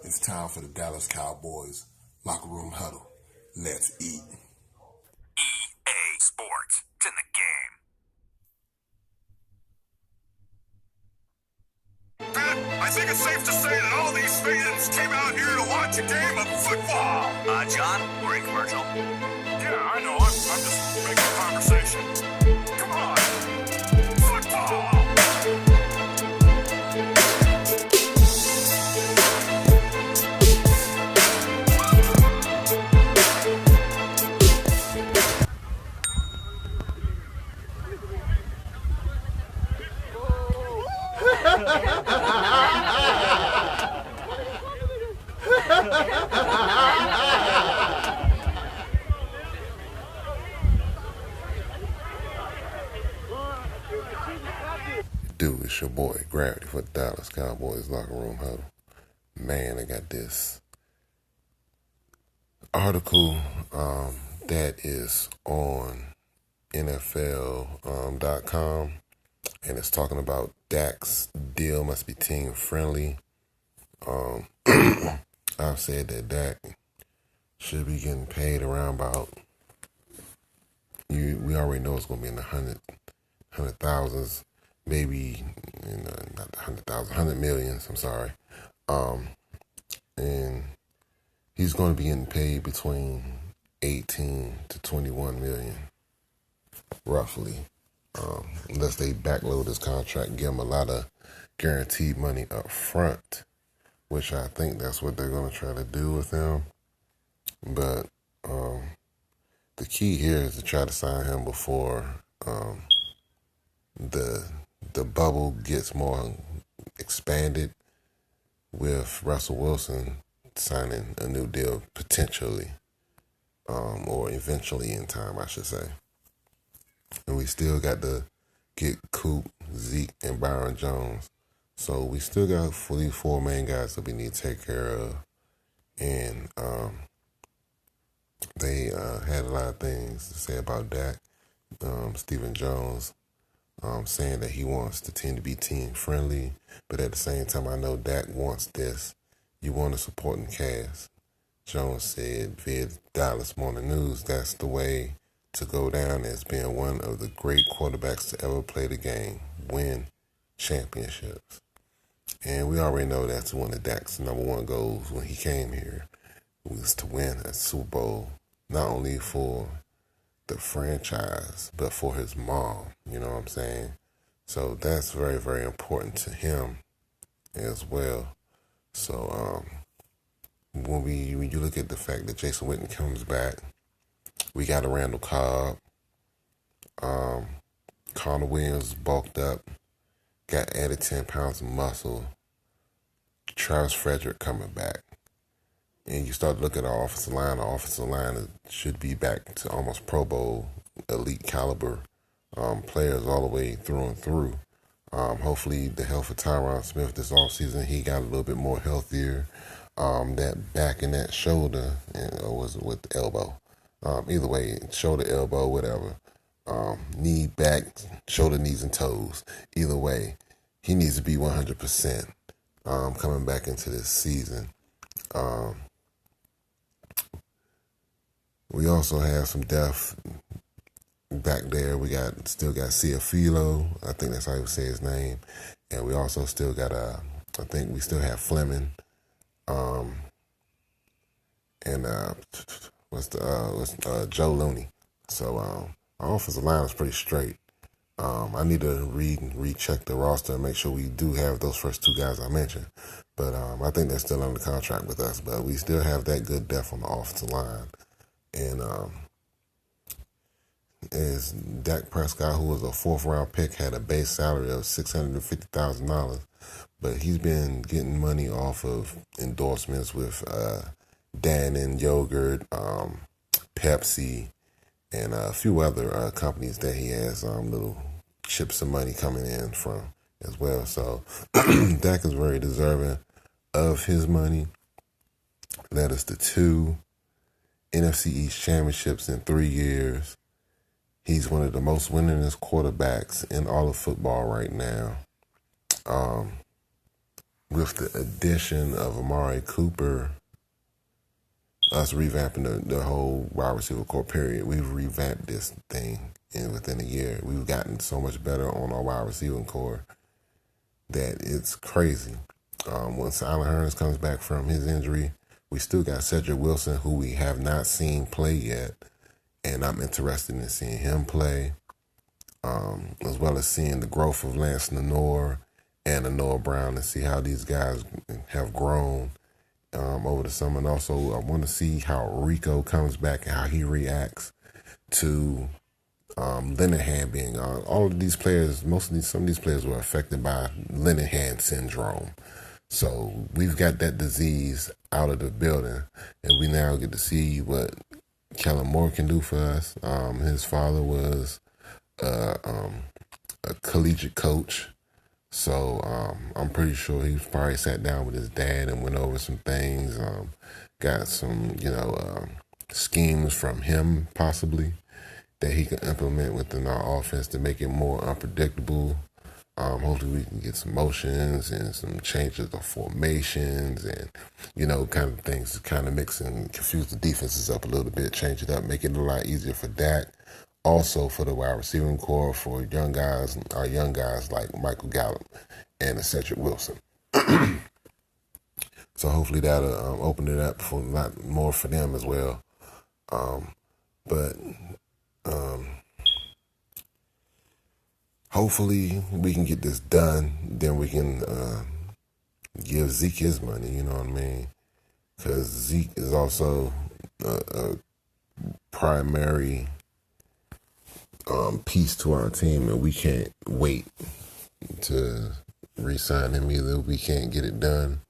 It's time for the Dallas Cowboys locker room huddle. Let's eat. EA Sports. It's in the game. I think it's safe to say that all these fans came out here to watch a game of football. John, we're in commercial. Yeah, I know. I'm just making conversation. Come on. Football. Dude, it's your boy Gravity for the Dallas Cowboys locker room huddle. Man, I got this article that is on NFL.com, and it's talking about Dak's deal must be team friendly. I've said that Dak should be getting paid around about, we already know it's going to be in the hundred thousands, maybe not the 100,000, 100 millions. I'm sorry, and he's going to be getting paid between 18 to 21 million, roughly, unless they backload his contract and give him a lot of guaranteed money up front, which I think that's what they're going to try to do with him. But the key here is to try to sign him before the bubble gets more expanded, with Russell Wilson signing a new deal potentially, or eventually in time, I should say. And we still got to get Coop, Zeke, and Byron Jones. So we still got these four main guys that we need to take care of. And they had a lot of things to say about Dak. Stephen Jones saying that he wants the team to be team friendly, but at the same time, I know Dak wants this. You want a supporting cast. Jones said via Dallas Morning News, that's the way to go down as being one of the great quarterbacks to ever play the game, win championships. And we already know that's one of Dak's number one goals when he came here, was to win a Super Bowl, not only for the franchise, but for his mom, you know what I'm saying? So that's very, very important to him as well. So when you look at the fact that Jason Witten comes back, we got a Randall Cobb, Connor Williams bulked up, got added 10 pounds of muscle, Travis Frederick coming back. And you start to look at our offensive line should be back to almost Pro Bowl, elite caliber players all the way through and through. Hopefully the health of Tyron Smith this offseason, he got a little bit more healthier. That back and that shoulder, or was it with the elbow? Either way, shoulder, elbow, whatever. Knee, back, shoulder, knees, and toes. Either way, he needs to be 100% coming back into this season. We also have some depth back there. We still got Ciafilo. I think that's how you say his name. And we also still got I think we still have Fleming. And Joe Looney. So our offensive line is pretty straight. I need to recheck the roster and make sure we do have those first two guys I mentioned. But I think they're still under contract with us. But we still have that good depth on the offensive line. And is Dak Prescott, who was a fourth-round pick, had a base salary of $650,000, but he's been getting money off of endorsements with Dannon Yogurt, Pepsi, and a few other companies that he has little chips of money coming in from as well. So Dak is very deserving of his money. Led us to 2 NFC East championships in 3 years. He's one of the most winningest quarterbacks in all of football right now. with the addition of Amari Cooper, us revamping the whole wide receiver core period, we've revamped this thing within a year. We've gotten so much better on our wide receiving core that it's crazy. Once Allen Hurns comes back from his injury, we still got Cedric Wilson, who we have not seen play yet, and I'm interested in seeing him play, as well as seeing the growth of Lance Lenore and Noah Brown, and see how these guys have grown over the summer. And also, I want to see how Rico comes back and how he reacts to Linehan being on. All of these players, some of these players were affected by Linehan syndrome. So we've got that disease out of the building, and we now get to see what Kellen Moore can do for us. His father was a collegiate coach, so I'm pretty sure he probably sat down with his dad and went over some things, got some, schemes from him possibly that he can implement within our offense to make it more unpredictable. Hopefully we can get some motions and some changes of formations and, kind of things to kind of mix and confuse the defenses up a little bit, change it up, make it a lot easier for Dak. Also for the wide receiving core, for our young guys like Michael Gallup and Cedric Wilson. So hopefully that'll open it up for a lot more for them as well. But hopefully we can get this done. Then we can give Zeke his money, you know what I mean? Because Zeke is also a primary piece to our team, and we can't wait to re-sign him either. We can't get it done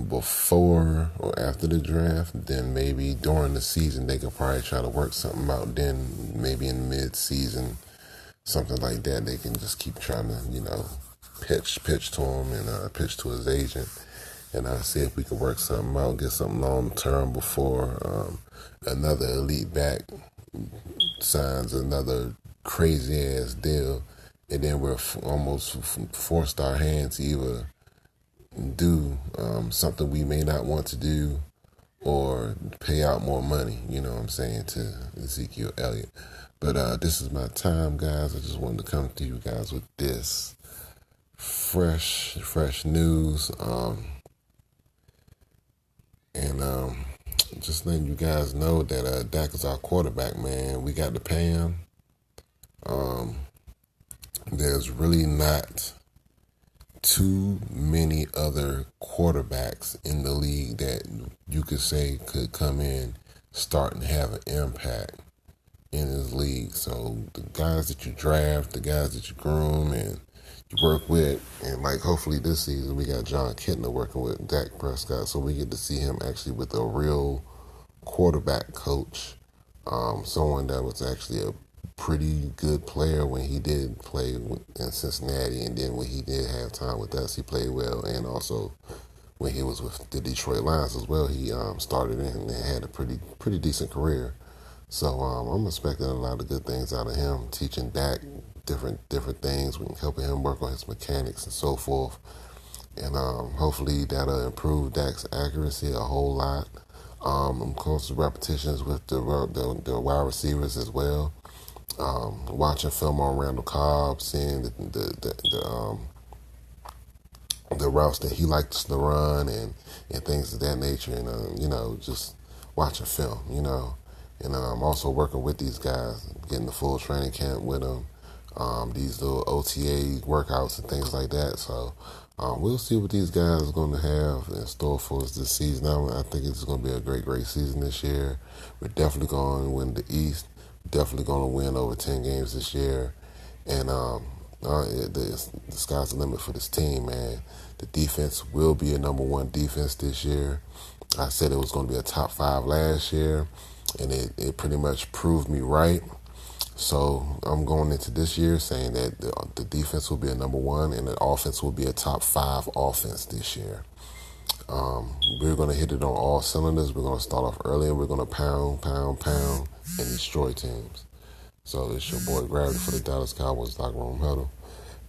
before or after the draft. Then maybe during the season they could probably try to work something out. Then maybe in mid-season, something like that, they can just keep trying to, pitch to him and pitch to his agent, and see if we can work something out, get something long-term before another elite back signs another crazy-ass deal, and then we're almost forced our hands to either do something we may not want to do or pay out more money, you know what I'm saying, to Ezekiel Elliott. But this is my time, guys. I just wanted to come to you guys with this fresh news. Just letting you guys know that Dak is our quarterback, man. We got to pay him. There's really not too many other quarterbacks in the league that you could say could come in, start, and have an impact in this league. So the guys that you draft, the guys that you groom and you work with, and hopefully this season we got John Kentner working with Dak Prescott, so we get to see him actually with a real quarterback coach, someone that was actually a pretty good player when he did play in Cincinnati, and then when he did have time with us, he played well, and also when he was with the Detroit Lions as well, he started in and had a pretty decent career. So I'm expecting a lot of good things out of him, teaching Dak different things, helping him work on his mechanics and so forth, and hopefully that'll improve Dak's accuracy a whole lot. Of course, repetitions with the wide receivers as well. Watching film on Randall Cobb, seeing the routes that he likes to run and things of that nature, and just watching film, and also working with these guys, getting the full training camp with them, these little OTA workouts and things like that. So we'll see what these guys are going to have in store for us this season. I think it's going to be a great season this year. We're definitely going to win the East. Definitely going to win over 10 games this year. And the sky's the limit for this team, man. The defense will be a number one defense this year. I said it was going to be a top 5 last year, and it pretty much proved me right. So I'm going into this year saying that the defense will be a number one and the offense will be a top 5 offense this year. We're going to hit it on all cylinders. We're going to start off early and we're going to pound, and destroy teams. So it's your boy Gravity for the Dallas Cowboys Locker Room Huddle.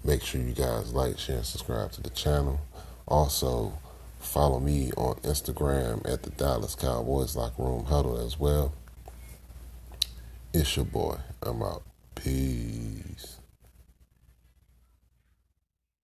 Make sure you guys like, share, and subscribe to the channel. Also, follow me on Instagram at the Dallas Cowboys Locker Room Huddle as well. It's your boy. I'm out. Peace.